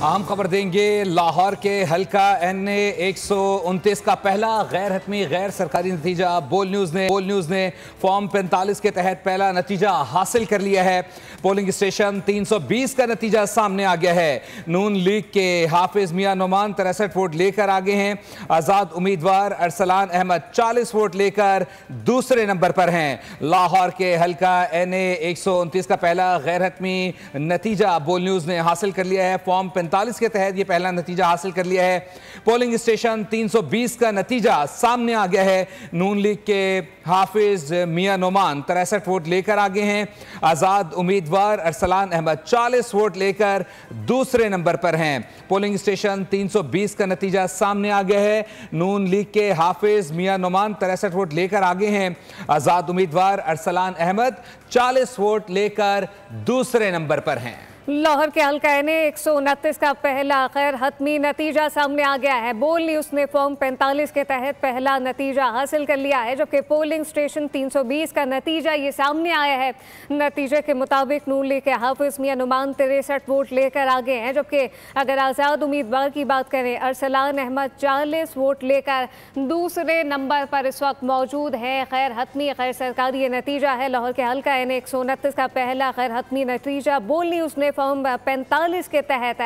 अहम खबर देंगे। लाहौर के हल्का NA 129 का पहला गैर हतमी गैर सरकारी नतीजा बोल न्यूज़ ने फॉर्म 45 के तहत पहला नतीजा हासिल कर लिया है। पोलिंग स्टेशन 320 का नतीजा सामने आ गया है। नून लीग के हाफिज मियां नुमान 63 वोट लेकर आगे हैं। आज़ाद उम्मीदवार अरसलान अहमद 40 वोट लेकर दूसरे नंबर पर हैं। लाहौर के हल्का NA 129 का पहला गैर हतमी नतीजा बोल न्यूज़ ने हासिल कर लिया है। फॉर्म 45 के तहत यह पहला नतीजा हासिल कर लिया है। पोलिंग स्टेशन 320 का नतीजा सामने आ गया है। नून लीग के हाफिज मियां नुमान 63 वोट लेकर आगे हैं। आज़ाद उम्मीदवार अरसलान अहमद 40 वोट लेकर दूसरे नंबर पर हैं। पोलिंग स्टेशन 320 का नतीजा सामने आ गया है। नून लीग के हाफिज मियां नुमान 63 वोट लेकर आगे हैं। आज़ाद उम्मीदवार अरसलान अहमद 40 वोट लेकर दूसरे नंबर पर हैं। लाहौर के हल्का NA 129 का पहला गैर हतमी नतीजा सामने आ गया है। बोल न्यूज़ ने फॉर्म 45 के तहत पहला नतीजा हासिल कर लिया है, जबकि पोलिंग स्टेशन 320 का नतीजा ये सामने आया है। नतीजे के मुताबिक नून लीग के हाफिज मियां नुमान 63 वोट लेकर आगे हैं, जबकि अगर आज़ाद उम्मीदवार की बात करें अरसलान अहमद 40 वोट लेकर दूसरे नंबर पर इस वक्त मौजूद है। गैर हतमी गैर सरकारी ये नतीजा है। लाहौर के हल्का NA 129 का पहला गैर हतमी नतीजा बोल न्यूज़ ने फॉर्म 45 के तहत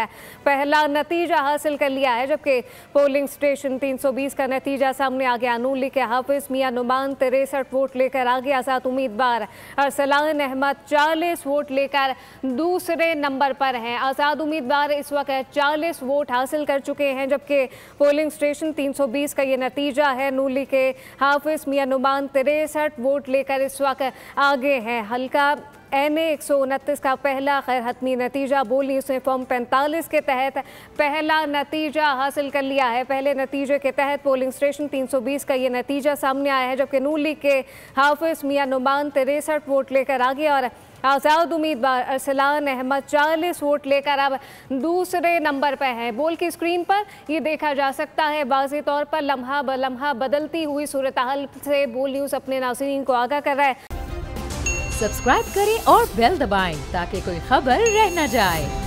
पहला नतीजा हासिल कर लिया है, जबकि पोलिंग स्टेशन 320 का नतीजा सामने आ गया। नून लीग के हाफिज मियां नुमान 63 वोट लेकर आगे। आज़ाद उम्मीदवार अरसलान अहमद 40 वोट लेकर दूसरे नंबर पर हैं। आज़ाद उम्मीदवार इस वक्त 40 वोट हासिल कर चुके हैं, जबकि पोलिंग स्टेशन 320 का ये नतीजा है। नून लीग के हाफिज मियां नुमान 63 वोट लेकर इस वक्त आगे हैं। हल्का NA 129 का पहला गैर हतमी नतीजा बोल न्यूज़ ने फॉर्म 45 के तहत पहला नतीजा हासिल कर लिया है। पहले नतीजे के तहत पोलिंग स्टेशन 320 का ये नतीजा सामने आया है, जबकि नून लीग के हाफिज मियां नुमान 63 वोट लेकर आगे और आज़ाद उम्मीदवार अरसलान अहमद 40 वोट लेकर अब दूसरे नंबर पर है। बोल की स्क्रीन पर ये देखा जा सकता है वाज़ेह तौर पर लम्हा ब लम्हा बदलती हुई सूरत हाल से बोल न्यूज़ अपने नाज़रीन को आगाह कर रहा है। सब्सक्राइब करें और बेल दबाएं ताकि कोई खबर रह न जाए।